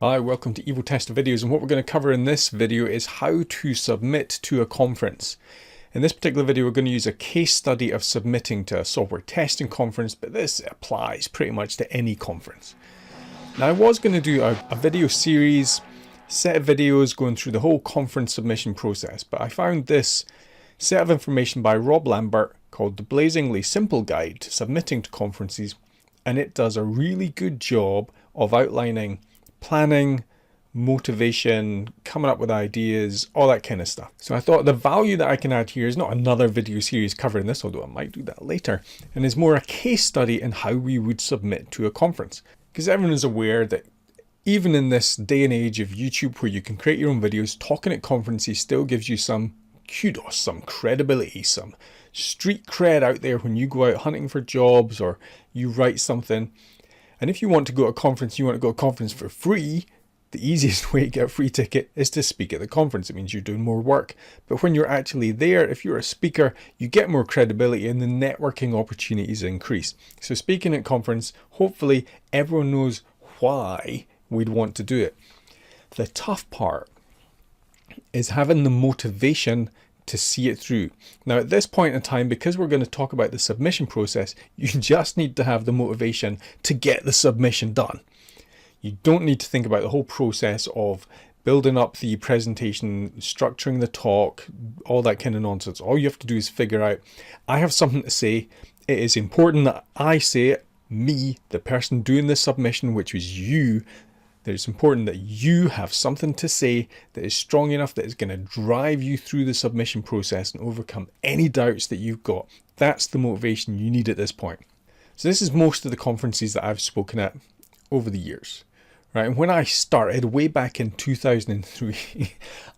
Hi, welcome to EvilTester videos, and what we're going to cover in this video is how to submit to a conference. In this particular video we're going to use a case study of submitting to a software testing conference, but this applies pretty much to any conference. Now I was going to do a video series, set of videos going through the whole conference submission process, but I found this set of information by Lambert called the Blazingly Simple Guide to Submitting to Conferences, and it does a really good job of outlining planning, motivation, coming up with ideas, all that kind of stuff. So I thought the value that I can add here is not another video series covering this, although I might do that later, and is more a case study in how we would submit to a conference. Because everyone is aware that even in this day and age of YouTube where you can create your own videos, talking at conferences still gives you some kudos, some credibility, some street cred out there when you go out hunting for jobs or you write something. And if you want to go to a conference, you want to go to a conference for free, the easiest way to get a free ticket is to speak at the conference. It means you're doing more work. But when you're actually there, if you're a speaker, you get more credibility and the networking opportunities increase. So speaking at conference, hopefully everyone knows why we'd want to do it. The tough part is having the motivation to see it through. Now at this point in time, because we're going to talk about the submission process, you just need to have the motivation to get the submission done. You don't need to think about the whole process of building up the presentation, structuring the talk, all that kind of nonsense. All you have to do is figure out, I have something to say. It is important that I say it, me, the person doing the submission, which was you. That it's important that you have something to say that is strong enough that is going to drive you through the submission process and overcome any doubts that you've got. That's the motivation you need at this point. So this is most of the conferences that I've spoken at over the years. Right? And when I started way back in 2003,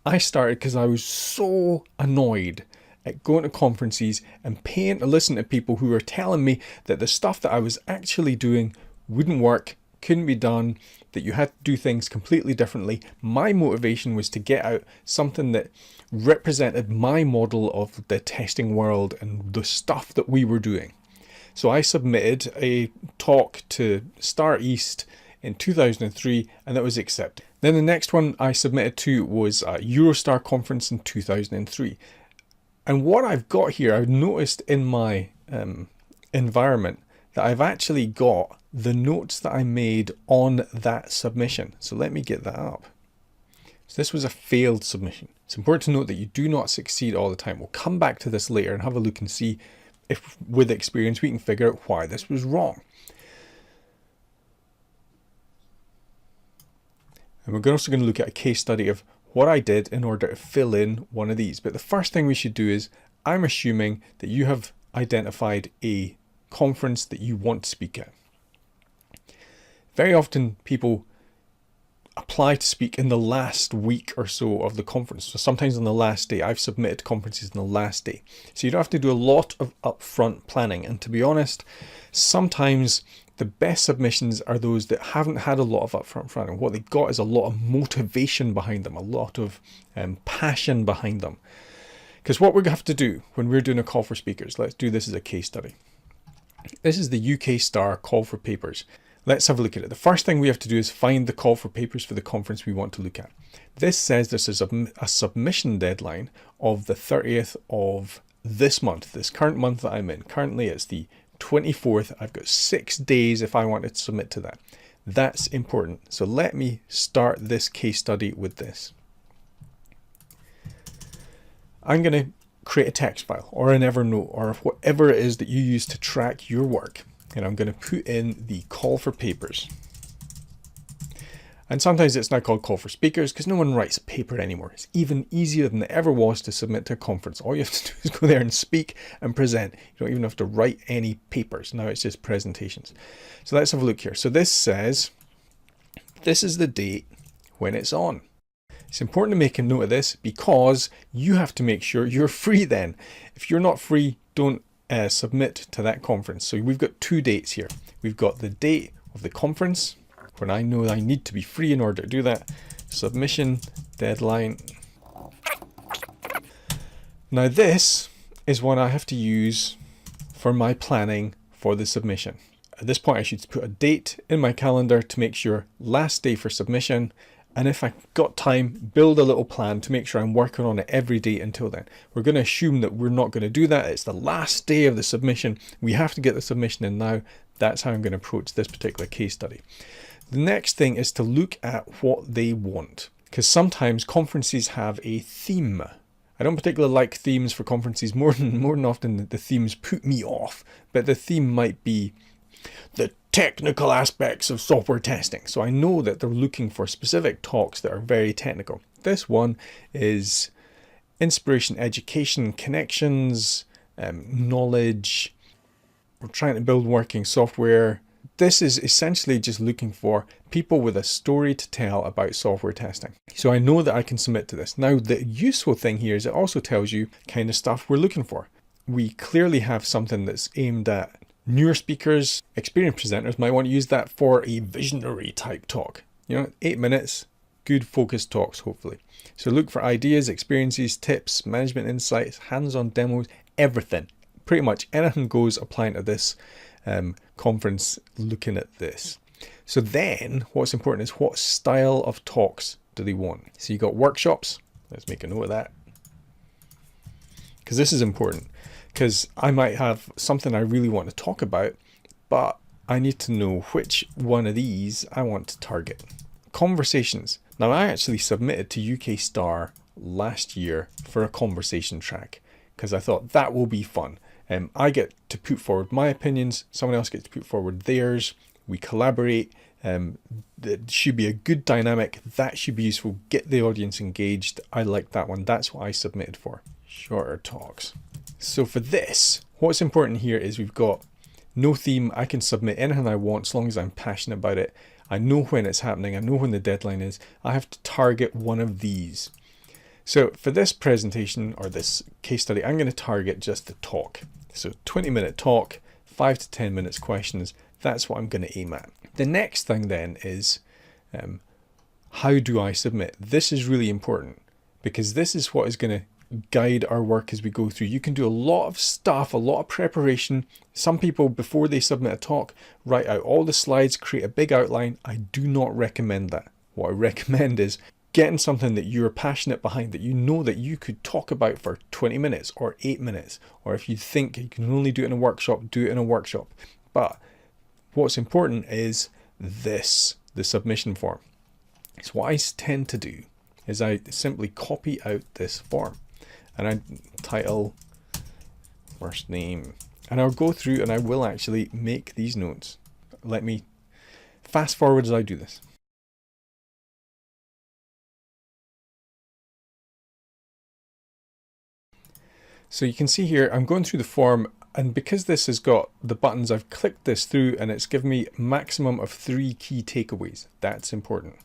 I started because I was so annoyed at going to conferences and paying to listen to people who were telling me that the stuff that I was actually doing wouldn't work, couldn't be done, that you had to do things completely differently. My motivation was to get out something that represented my model of the testing world and the stuff that we were doing. So I submitted a talk to Star East in 2003 and that was accepted. Then the next one I submitted to was a Eurostar conference in 2003. And what I've got here, I've noticed in my environment that I've actually got the notes that I made on that submission. So let me get that up. So this was a failed submission. It's important to note that you do not succeed all the time. We'll come back to this later and have a look and see if with experience we can figure out why this was wrong. And we're also going to look at a case study of what I did in order to fill in one of these. But the first thing we should do is, I'm assuming that you have identified a conference that you want to speak at. Very often people apply to speak in the last week or so of the conference. So sometimes on the last day. I've submitted to conferences on the last day. So you don't have to do a lot of upfront planning. And to be honest, sometimes the best submissions are those that haven't had a lot of upfront planning. What they've got is a lot of motivation behind them, a lot of passion behind them. Because what we're going to have to do when we're doing a call for speakers, let's do this as a case study. This is the UK Star call for papers. Let's have a look at it. The first thing we have to do is find the call for papers for the conference we want to look at. This says this is a submission deadline of the 30th of this month, this current month that I'm in. Currently it's the 24th. I've got 6 days if I wanted to submit to that. That's important. So let me start this case study with this. I'm going to create a text file or an Evernote or whatever it is that you use to track your work. And I'm going to put in the call for papers. And sometimes it's now called call for speakers because no one writes a paper anymore. It's even easier than it ever was to submit to a conference. All you have to do is go there and speak and present. You don't even have to write any papers. Now it's just presentations. So let's have a look here. So this says, this is the date when it's on. It's important to make a note of this because you have to make sure you're free then. If you're not free, don't submit to that conference. So we've got 2 dates here. We've got the date of the conference when I know I need to be free in order to do that. Submission deadline. Now this is what I have to use for my planning for the submission. At this point, I should put a date in my calendar to make sure last day for submission. And if I got time, build a little plan to make sure I'm working on it every day until then. We're going to assume that we're not going to do that. It's the last day of the submission. We have to get the submission in now. That's how I'm going to approach this particular case study. The next thing is to look at what they want, because sometimes conferences have a theme. I don't particularly like themes for conferences. More than often the themes put me off, but the theme might be the technical aspects of software testing. So I know that they're looking for specific talks that are very technical. This one is inspiration, education, connections, knowledge. We're trying to build working software. This is essentially just looking for people with a story to tell about software testing. So I know that I can submit to this. Now, the useful thing here is it also tells you kind of stuff we're looking for. We clearly have something that's aimed at newer speakers. Experienced presenters might want to use that for a visionary type talk. 8 minutes, good focused talks, hopefully. So look for ideas, experiences, tips, management insights, hands-on demos, everything. Pretty much anything goes applying to this conference looking at this. So then what's important is what style of talks do they want? So you got workshops. Let's make a note of that, because this is important. Because I might have something I really want to talk about, but I need to know which one of these I want to target. Conversations. Now, I actually submitted to UK Star last year for a conversation track because I thought that will be fun. I get to put forward my opinions, someone else gets to put forward theirs, we collaborate. It should be a good dynamic. That should be useful. Get the audience engaged. I like that one. That's what I submitted for. Shorter talks. So for this, what's important here is we've got no theme. I can submit anything I want as long as I'm passionate about it. I know when it's happening. I know when the deadline is. I have to target one of these. So for this presentation or this case study, I'm going to target just the talk. So 20-minute talk, 5 to 10 minutes questions. That's what I'm going to aim at. The next thing then is how do I submit? This is really important because this is what is going to guide our work as we go through. You can do a lot of stuff, a lot of preparation. Some people, before they submit a talk, write out all the slides, create a big outline. I do not recommend that. What I recommend is getting something that you're passionate behind, that you know that you could talk about for 20 minutes or 8 minutes. Or if you think you can only do it in a workshop, do it in a workshop. But what's important is this, the submission form. So what I tend to do is I simply copy out this form. And I title, first name, and I'll go through and I will actually make these notes. Let me fast forward as I do this. So you can see here, I'm going through the form, and because this has got the buttons, I've clicked this through and it's given me a maximum of 3 key takeaways. That's important.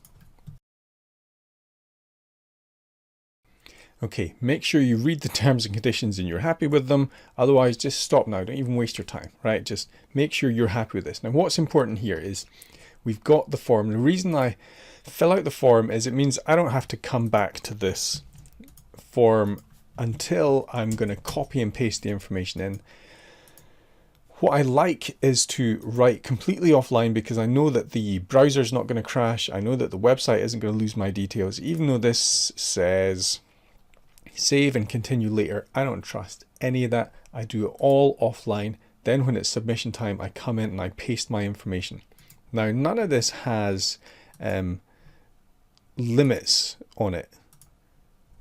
Okay, make sure you read the terms and conditions and you're happy with them. Otherwise, just stop now. Don't even waste your time, right? Just make sure you're happy with this. Now, what's important here is we've got the form. The reason I fill out the form is it means I don't have to come back to this form until I'm going to copy and paste the information in. What I like is to write completely offline because I know that the browser's not going to crash. I know that the website isn't going to lose my details. Even though this says save and continue later, I don't trust any of that. I do it all offline. Then when it's submission time, I come in and I paste my information. Now, none of this has limits on it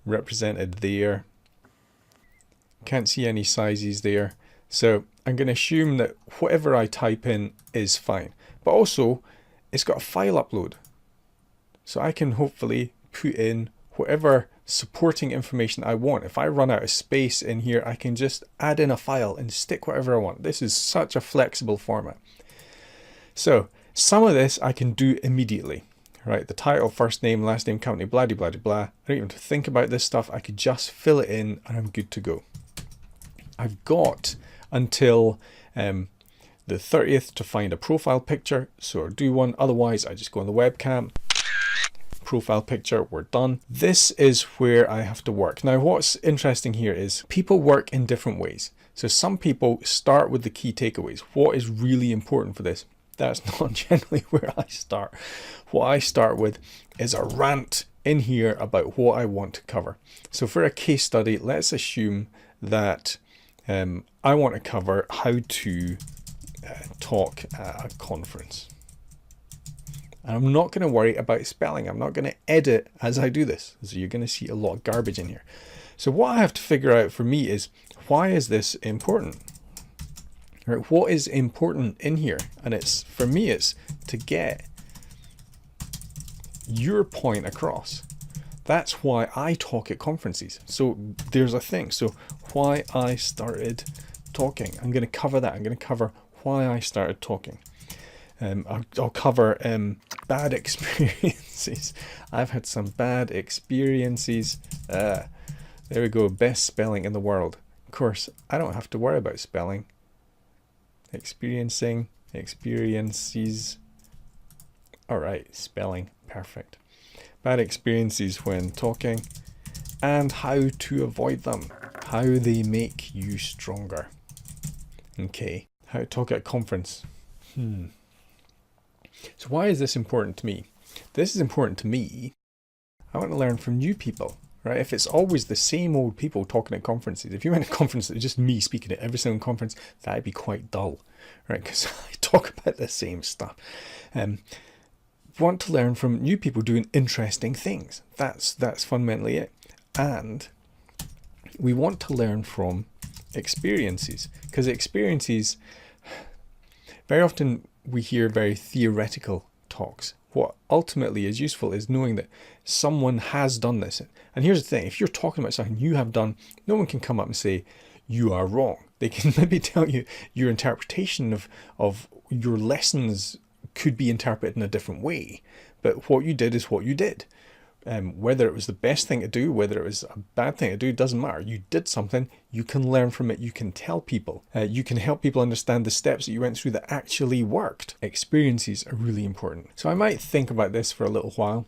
represented there. Can't see any sizes there. So I'm going to assume that whatever I type in is fine. But also, it's got a file upload. So I can hopefully put in whatever supporting information I want. If I run out of space in here, I can just add in a file and stick whatever I want. This is such a flexible format. So some of this I can do immediately, right? The title, first name, last name, company, blah, blah, blah, blah. I don't even have to think about this stuff. I could just fill it in and I'm good to go. I've got until the 30th to find a profile picture. So I'll do one. Otherwise, I just go on the webcam. Profile picture, we're done. This is where I have to work. Now, what's interesting here is people work in different ways. So some people start with the key takeaways. What is really important for this? That's not generally where I start. What I start with is a rant in here about what I want to cover. So for a case study, let's assume that I want to cover how to talk at a conference. And I'm not going to worry about spelling. I'm not going to edit as I do this. So you're going to see a lot of garbage in here. So what I have to figure out for me is, why is this important? Right, what is important in here? And it's, for me, it's to get your point across. That's why I talk at conferences. So there's a thing. So why I started talking. I'm going to cover that. I'm going to cover why I started talking. I'll cover bad experiences. I've had some bad experiences. There we go. Best spelling in the world. Of course, I don't have to worry about spelling. Experiencing, experiences. All right, spelling. Perfect. Bad experiences when talking and how to avoid them. How they make you stronger. Okay. How to talk at a conference. So why is this important to me? This is important to me. I want to learn from new people, right? If it's always the same old people talking at conferences, if you went to a conference that was just me speaking at every single conference, that'd be quite dull, right? Because I talk about the same stuff. Want to learn from new people doing interesting things. That's fundamentally it. And we want to learn from experiences, because experiences, very often we hear very theoretical talks. What ultimately is useful is knowing that someone has done this. And here's the thing, if you're talking about something you have done, no one can come up and say, you are wrong. They can maybe tell you your interpretation of your lessons could be interpreted in a different way. But what you did is what you did. Whether it was the best thing to do, whether it was a bad thing to do, doesn't matter. You did something, you can learn from it, you can tell people, you can help people understand the steps that you went through that actually worked. Experiences are really important. So I might think about this for a little while.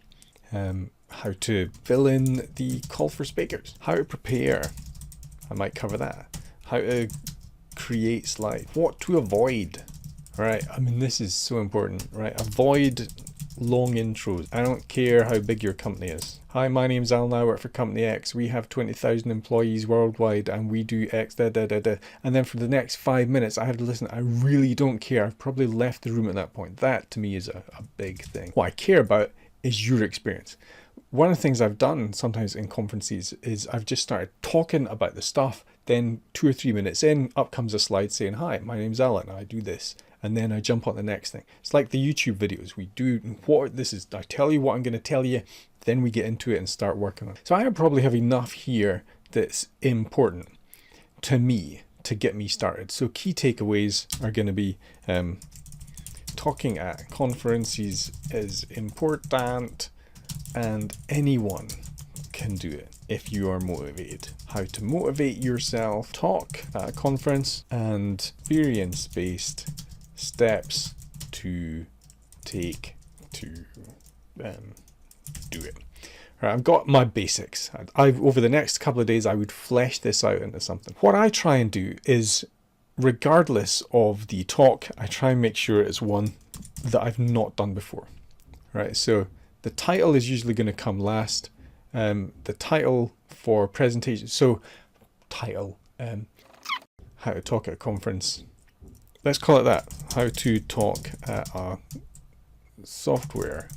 How to fill in the call for speakers, how to prepare, I might cover that, how to create slides, what to avoid, right? I mean, this is so important, right? Avoid long intros. I don't care how big your company is. Hi, my name's Alan, I work for company X. We have 20,000 employees worldwide and we do X, da, da, da, da. And then for the next 5 minutes, I have to listen. I really don't care. I've probably left the room at that point. That to me is a big thing. What I care about is your experience. One of the things I've done sometimes in conferences is I've just started talking about the stuff. Then 2 or 3 minutes in, up comes a slide saying, hi, my name's Alan, I do this. And then I jump on the next thing. It's like the YouTube videos. We do what this is. I tell you what I'm going to tell you, then we get into it and start working on it. So I probably have enough here that's important to me to get me started. So key takeaways are going to be talking at conferences is important and anyone can do it if you are motivated. How to motivate yourself, talk at a conference, and experience-based steps to take to do it. Right, I've got my basics. Over the next couple of days, I would flesh this out into something. What I try and do is, regardless of the talk, I try and make sure it's one that I've not done before. Right, so the title is usually going to come last. The title for presentation. So title, how to talk at a conference. Let's call it that. How to talk at a software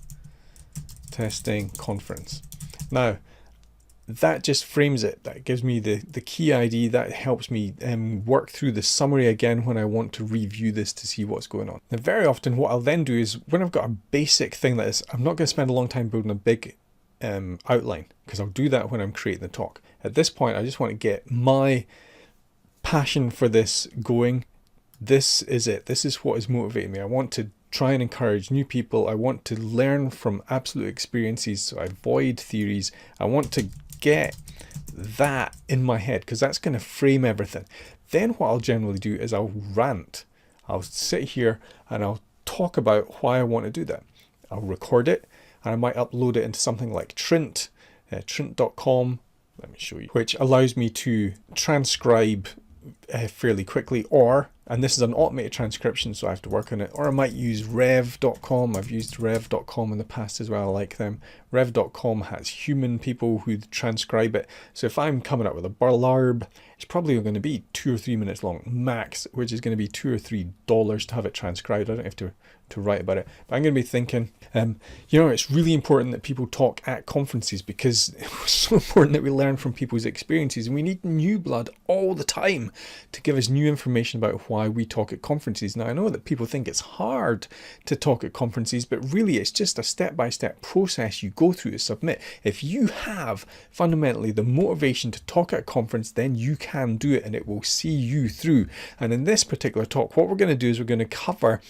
testing conference. Now, that just frames it. That gives me the key ID. That helps me work through the summary again when I want to review this to see what's going on. Now, very often what I'll then do is, when I've got a basic thing like this, I'm not going to spend a long time building a big outline, because I'll do that when I'm creating the talk. At this point, I just want to get my passion for this going. This is it. This is what is motivating me. I want to try and encourage new people. I want to learn from absolute experiences, so I avoid theories. I want to get that in my head, because that's going to frame everything. Then what I'll generally do is I'll rant. I'll sit here and I'll talk about why I want to do that. I'll record it and I might upload it into something like Trint, trint.com. Let me show you, which allows me to transcribe fairly quickly, or, and this is an automated transcription, so I have to work on it, or I might use rev.com. I've used rev.com in the past as well. I like them. Rev.com has human people who transcribe it. So if I'm coming up with a blurb, it's probably going to be 2 or 3 minutes long max, which is going to be $2 or $3 to have it transcribed. I don't have to write about it, but I'm going to be thinking, you know, it's really important that people talk at conferences, because it's so important that we learn from people's experiences, and we need new blood all the time to give us new information about why we talk at conferences. Now, I know that people think it's hard to talk at conferences, but really it's just a step-by-step process you go through to submit. If you have fundamentally the motivation to talk at a conference, then you can do it, and it will see you through. And in this particular talk, what we're going to do is we're going to cover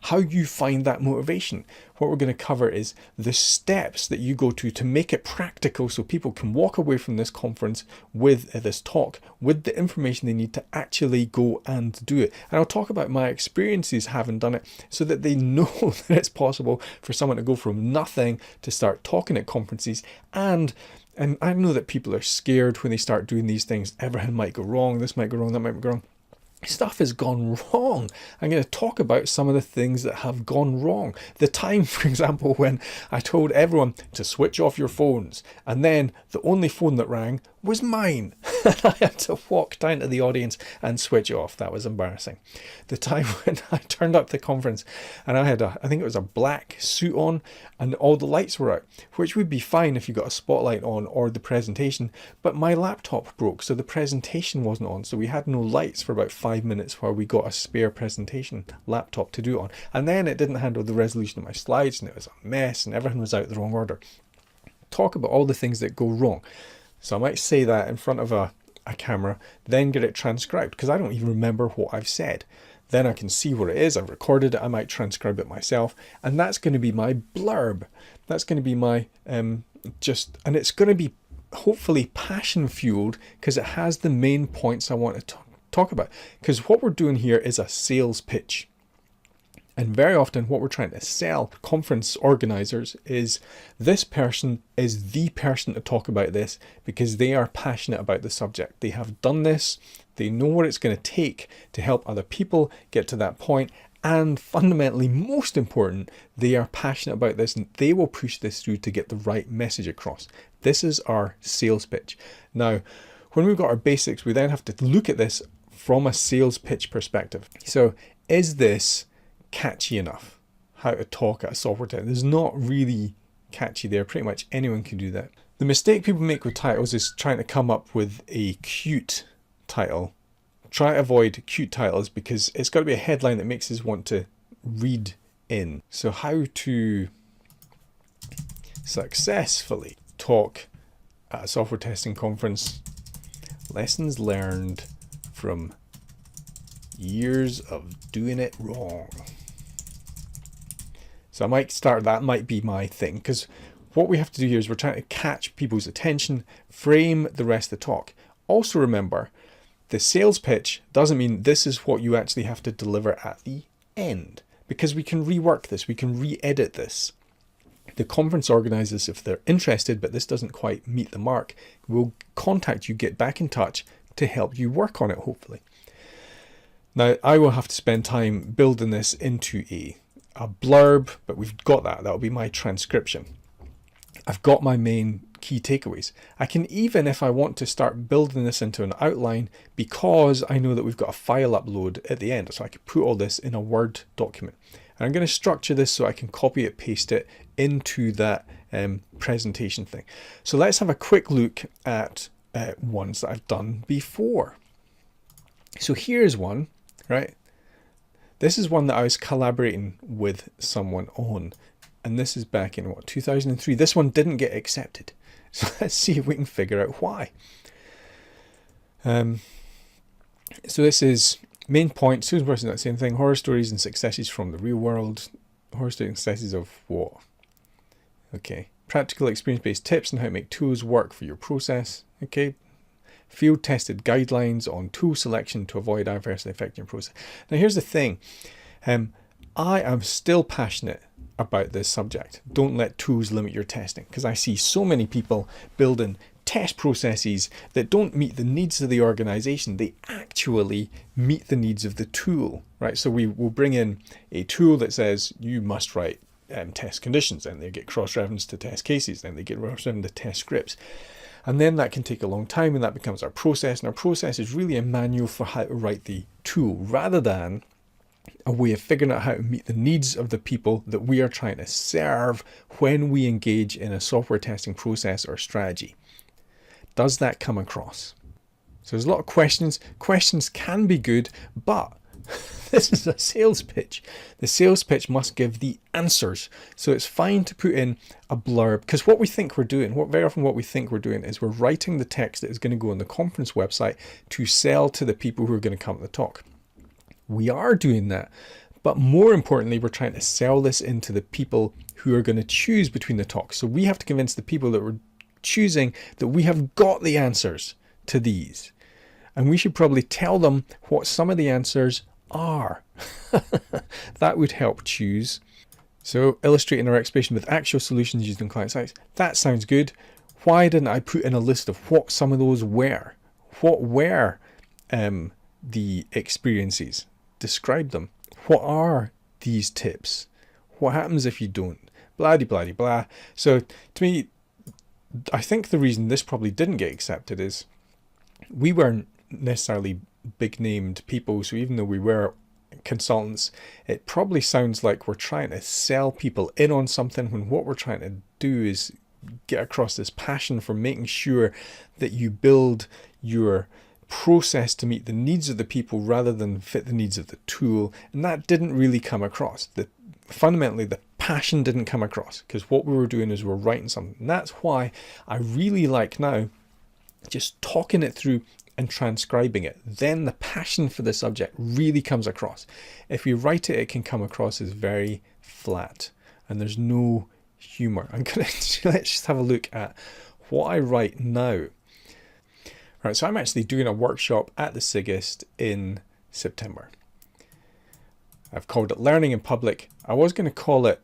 how you find that motivation. What we're going to cover is the steps that you go to make it practical, so people can walk away from this conference with this talk with the information they need to actually go and do it. And I'll talk about my experiences having done it, so that they know that it's possible for someone to go from nothing to start talking at conferences. And I know that people are scared when they start doing these things. Everything might go wrong. This might go wrong. That might go wrong. Stuff has gone wrong. I'm going to talk about some of the things that have gone wrong. The time, for example, when I told everyone to switch off your phones, and then the only phone that rang was mine. I had to walk down to the audience and switch it off. That was embarrassing. The time when I turned up to the conference and I had I think it was a black suit on, and all the lights were out, which would be fine if you got a spotlight on or the presentation, but my laptop broke, so the presentation wasn't on. So we had no lights for about 5 minutes while we got a spare presentation laptop to do it on. And then it didn't handle the resolution of my slides, and it was a mess, and everything was out the wrong order. Talk about all the things that go wrong. So I might say that in front of a camera, then get it transcribed, because I don't even remember what I've said. Then I can see what it is. I've recorded it. I might transcribe it myself, and that's going to be my blurb. That's going to be my and it's going to be hopefully passion fueled, because it has the main points I want to talk about. Because what we're doing here is a sales pitch. And very often what we're trying to sell conference organizers is this person is the person to talk about this, because they are passionate about the subject. They have done this. They know what it's going to take to help other people get to that point. And fundamentally, most important, they are passionate about this, and they will push this through to get the right message across. This is our sales pitch. Now, when we've got our basics, we then have to look at this from a sales pitch perspective. So is this catchy enough? How to talk at a software test. There's not really catchy there. Pretty much anyone can do that. The mistake people make with titles is trying to come up with a cute title. Try to avoid cute titles, because it's got to be a headline that makes us want to read in. So how to successfully talk at a software testing conference. Lessons learned from years of doing it wrong. So I might start, that might be my thing, because what we have to do here is we're trying to catch people's attention, frame the rest of the talk. Also remember, the sales pitch doesn't mean this is what you actually have to deliver at the end, because we can rework this, we can re-edit this. The conference organizers, if they're interested, but this doesn't quite meet the mark, will contact you, get back in touch to help you work on it, hopefully. Now, I will have to spend time building this into a blurb, but we've got that. That'll be my transcription. I've got my main key takeaways. I can even, if I want to, start building this into an outline, because I know that we've got a file upload at the end. So I could put all this in a Word document. And I'm going to structure this so I can copy it, paste it into that presentation thing. So let's have a quick look at ones that I've done before. So here's one, right? This is one that I was collaborating with someone on, and this is back in 2003. This one didn't get accepted. So let's see if we can figure out why. So this is main point, students working on the same thing, horror stories and successes from the real world. Horror stories and successes of what? Okay. Practical experience-based tips on how to make tools work for your process. Okay. Field tested guidelines on tool selection to avoid adversely affecting your process. Now here's the thing. I am still passionate about this subject. Don't let tools limit your testing, because I see so many people building test processes that don't meet the needs of the organization, they actually meet the needs of the tool, right? So we will bring in a tool that says you must write test conditions, and they get cross-referenced to test cases, then they get cross-referenced to test scripts. And then that can take a long time, and that becomes our process. And our process is really a manual for how to write the tool, rather than a way of figuring out how to meet the needs of the people that we are trying to serve when we engage in a software testing process or strategy. Does that come across? So there's a lot of questions. Questions can be good, but this is a sales pitch. The sales pitch must give the answers. So it's fine to put in a blurb, because what we think we're doing, very often what we think we're doing is we're writing the text that is going to go on the conference website to sell to the people who are going to come to the talk. We are doing that, but more importantly, we're trying to sell this into the people who are going to choose between the talks. So we have to convince the people that we're choosing that we have got the answers to these. And we should probably tell them what some of the answers are. That would help choose. So illustrating our explanation with actual solutions used in client sites. That sounds good. Why didn't I put in a list of what some of those were? What were the experiences? Describe them. What are these tips? What happens if you don't? Blah de blah de blah. So to me, I think the reason this probably didn't get accepted is we weren't necessarily big named people. So even though we were consultants, it probably sounds like we're trying to sell people in on something, when what we're trying to do is get across this passion for making sure that you build your process to meet the needs of the people rather than fit the needs of the tool. And that didn't really come across. Fundamentally, the passion didn't come across, because what we were doing is we're writing something. And that's why I really like now just talking it through and transcribing it. Then the passion for the subject really comes across. If you write it, it can come across as very flat and there's no humor. Let's just have a look at what I write now. Right, so I'm actually doing a workshop at the SIGIST in September. I've called it Learning in Public. I was going to call it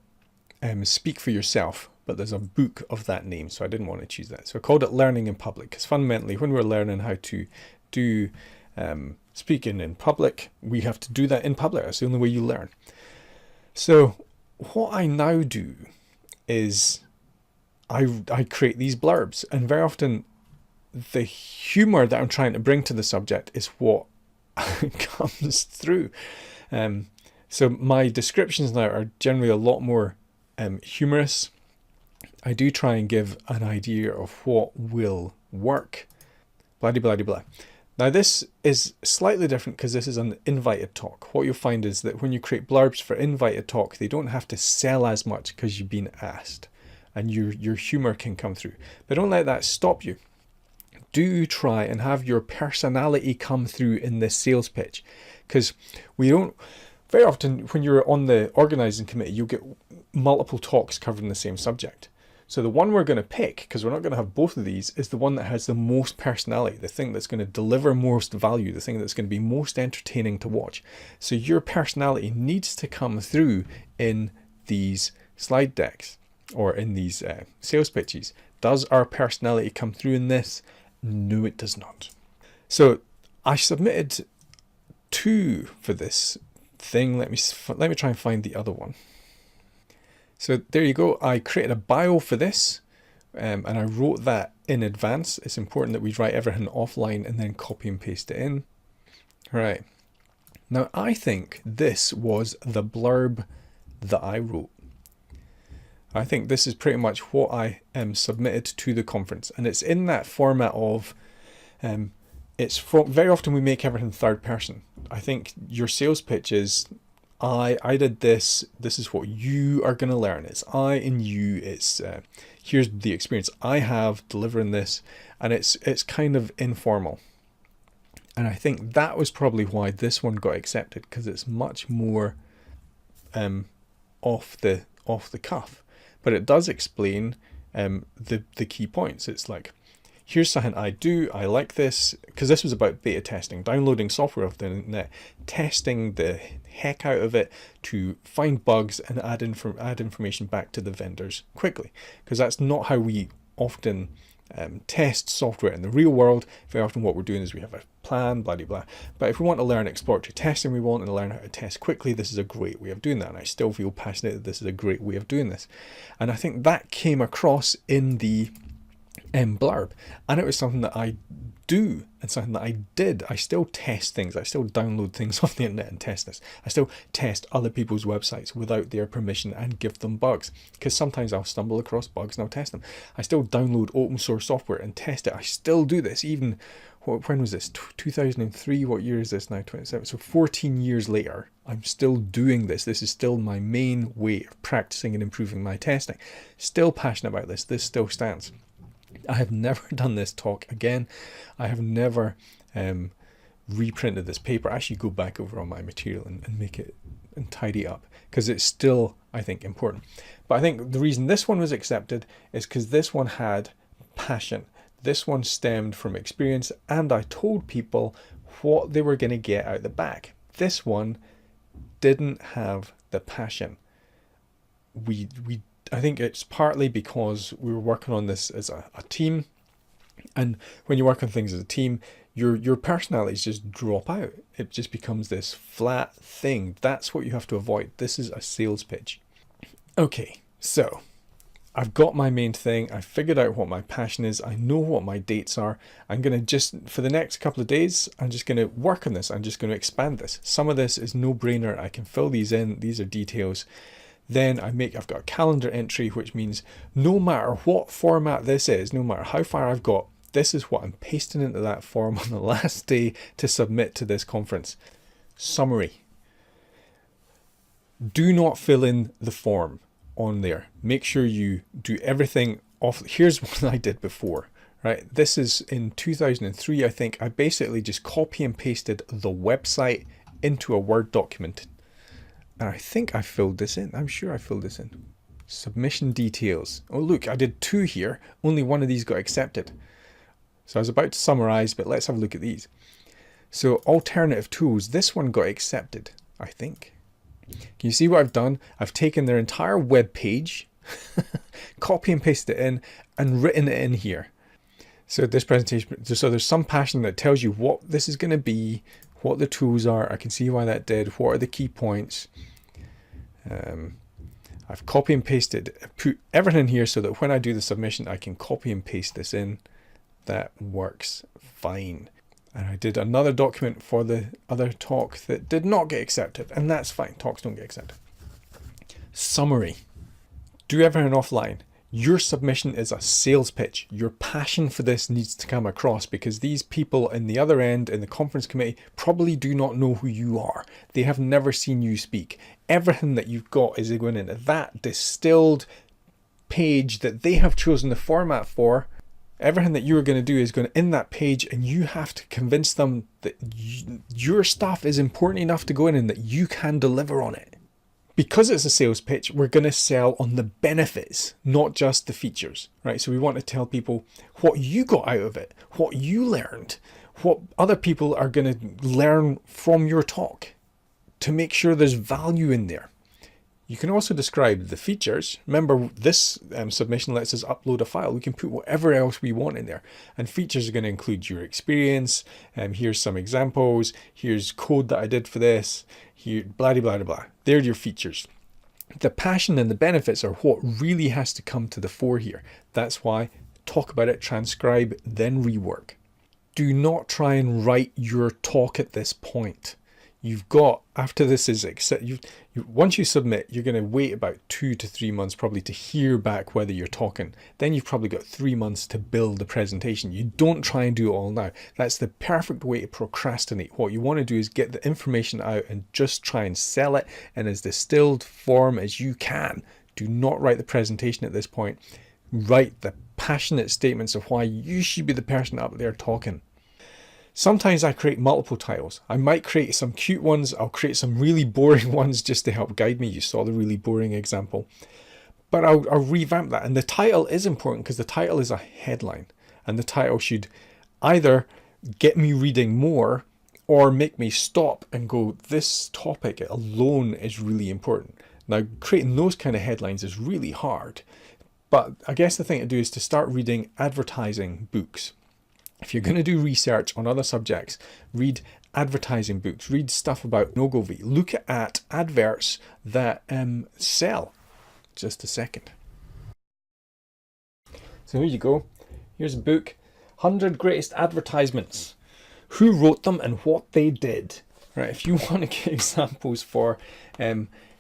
Speak for Yourself, but there's a book of that name, so I didn't want to choose that. So I called it Learning in Public, because fundamentally when we're learning how to do speaking in public, we have to do that in public. That's the only way you learn. So what I now do is I create these blurbs, and very often the humor that I'm trying to bring to the subject is what comes through. So my descriptions now are generally a lot more humorous. I do try and give an idea of what will work. Blah de blah de blah. Now this is slightly different because this is an invited talk. What you'll find is that when you create blurbs for invited talk, they don't have to sell as much because you've been asked, and your humor can come through. But don't let that stop you. Do try and have your personality come through in this sales pitch, because we don't very often, when you're on the organizing committee, you'll get multiple talks covering the same subject. So the one we're going to pick, because we're not going to have both of these, is the one that has the most personality, the thing that's going to deliver most value, the thing that's going to be most entertaining to watch. So your personality needs to come through in these slide decks or in these sales pitches. Does our personality come through in this? No, it does not. So I submitted 2 for this thing. Let me try and find the other one. So there you go. I created a bio for this, and I wrote that in advance. It's important that we write everything offline and then copy and paste it in. Right. Now I think this was the blurb that I wrote. I think this is pretty much what I submitted to the conference, and it's in that format of very often we make everything third person. I think your sales pitch is I did this is what you are going to learn. It's I and you. It's here's the experience I have delivering this, and it's kind of informal. And I think that was probably why this one got accepted, because it's much more off the cuff. But it does explain the key points. It's like, here's something I do. I like this, because this was about beta testing, downloading software off the internet, testing the heck out of it to find bugs and add information back to the vendors quickly, because that's not how we often test software in the real world, very often what we're doing is we have a plan, blah, blah, blah. But if we want to learn exploratory testing, we want to learn how to test quickly, this is a great way of doing that. And I still feel passionate that this is a great way of doing this. And I think that came across in the Blurb. And it was something that I do and something that I did. I still test things. I still download things off the internet and test this. I still test other people's websites without their permission and give them bugs, because sometimes I'll stumble across bugs and I'll test them. I still download open source software and test it. I still do this even, when was this? 2003, what year is this now? 27. So 14 years later, I'm still doing this. This is still my main way of practicing and improving my testing. Still passionate about this. This still stands. I have never done this talk again. I have never reprinted this paper. I actually go back over all my material and make it and tidy up, because it's still, I think, important. But I think the reason this one was accepted is because this one had passion. This one stemmed from experience, and I told people what they were going to get out the back. This one didn't have the passion. I think it's partly because we were working on this as a team, and when you work on things as a team, your personalities just drop out. It just becomes this flat thing. That's what you have to avoid. This is a sales pitch. Okay, so I've got my main thing. I figured out what my passion is. I know what my dates are. I'm going to just, for the next couple of days, I'm just going to work on this. I'm just going to expand this. Some of this is no brainer. I can fill these in. These are details. Then I've got a calendar entry, which means no matter what format this is, no matter how far I've got, this is what I'm pasting into that form on the last day to submit to this conference. Summary. Do not fill in the form on there. Make sure you do everything off. Here's what I did before, right? This is in 2003, I think. I basically just copy and pasted the website into a Word document. And I think I filled this in. I'm sure I filled this in. Submission details. Oh, look, I did 2 here. Only one of these got accepted. So I was about to summarize, but let's have a look at these. So alternative tools. This one got accepted, I think. Can you see what I've done? I've taken their entire web page, copy and pasted it in, and written it in here. So this presentation, so there's some passion that tells you what this is going to be, what the tools are. I can see why that did. What are the key points? I've copy and pasted, put everything in here so that when I do the submission, I can copy and paste this in. That works fine. And I did another document for the other talk that did not get accepted, and that's fine. Talks don't get accepted. Summary. Do everything offline. Your submission is a sales pitch. Your passion for this needs to come across, because these people in the other end in the conference committee probably do not know who you are. They have never seen you speak. Everything that you've got is going into that distilled page that they have chosen the format for. Everything that you're going to do is going in that page, and you have to convince them that your stuff is important enough to go in and that you can deliver on it. Because it's a sales pitch, we're going to sell on the benefits, not just the features, right? So we want to tell people what you got out of it, what you learned, what other people are going to learn from your talk, to make sure there's value in there. You can also describe the features. Remember, this submission lets us upload a file. We can put whatever else we want in there. And features are going to include your experience. Here's some examples. Here's code that I did for this. Here, blah, blah, blah, blah. They're your features. The passion and the benefits are what really has to come to the fore here. That's why talk about it, transcribe, then rework. Do not try and write your talk at this point. You've got, after this is accepted, once you submit, you're going to wait about 2 to 3 months probably to hear back whether you're talking. Then you've probably got 3 months to build the presentation. You don't try and do it all now. That's the perfect way to procrastinate. What you want to do is get the information out and just try and sell it in as distilled form as you can. Do not write the presentation at this point. Write the passionate statements of why you should be the person up there talking. Sometimes I create multiple titles. I might create some cute ones. I'll create some really boring ones just to help guide me. You saw the really boring example. But I'll revamp that. And the title is important because the title is a headline. And the title should either get me reading more or make me stop and go, this topic alone is really important. Now, creating those kind of headlines is really hard. But I guess the thing to do is to start reading advertising books. If you're going to do research on other subjects, read advertising books, read stuff about Ogilvy, look at adverts that sell. Just a second. So here you go. Here's a book, 100 Greatest Advertisements. Who wrote them and what they did. Right, if you want to get examples for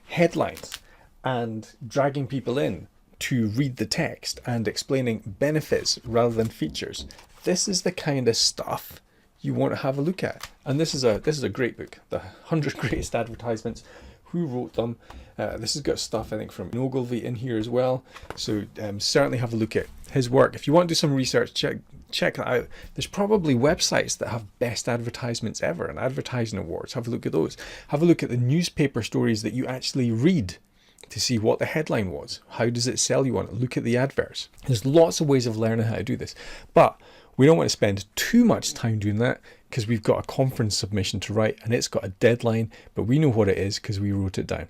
headlines and dragging people in to read the text and explaining benefits rather than features, this is the kind of stuff you want to have a look at. And this is a great book, the 100 Greatest Advertisements. Who wrote them? This has got stuff, I think, from Ogilvy in here as well. So certainly have a look at his work. If you want to do some research, check that out. There's probably websites that have best advertisements ever and advertising awards. Have a look at those. Have a look at the newspaper stories that you actually read to see what the headline was. How does it sell you on it? Look at the adverts. There's lots of ways of learning how to do this. But we don't want to spend too much time doing that because we've got a conference submission to write and it's got a deadline, but we know what it is because we wrote it down.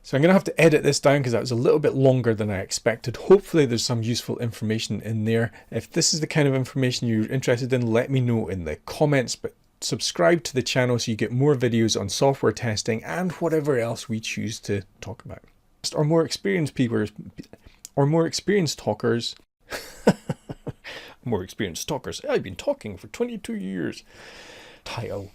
So I'm going to have to edit this down because that was a little bit longer than I expected. Hopefully there's some useful information in there. If this is the kind of information you're interested in, let me know in the comments, but subscribe to the channel so you get more videos on software testing and whatever else we choose to talk about. Or more experienced people, or more experienced talkers. More experienced talkers. I've been talking for 22 years. Title.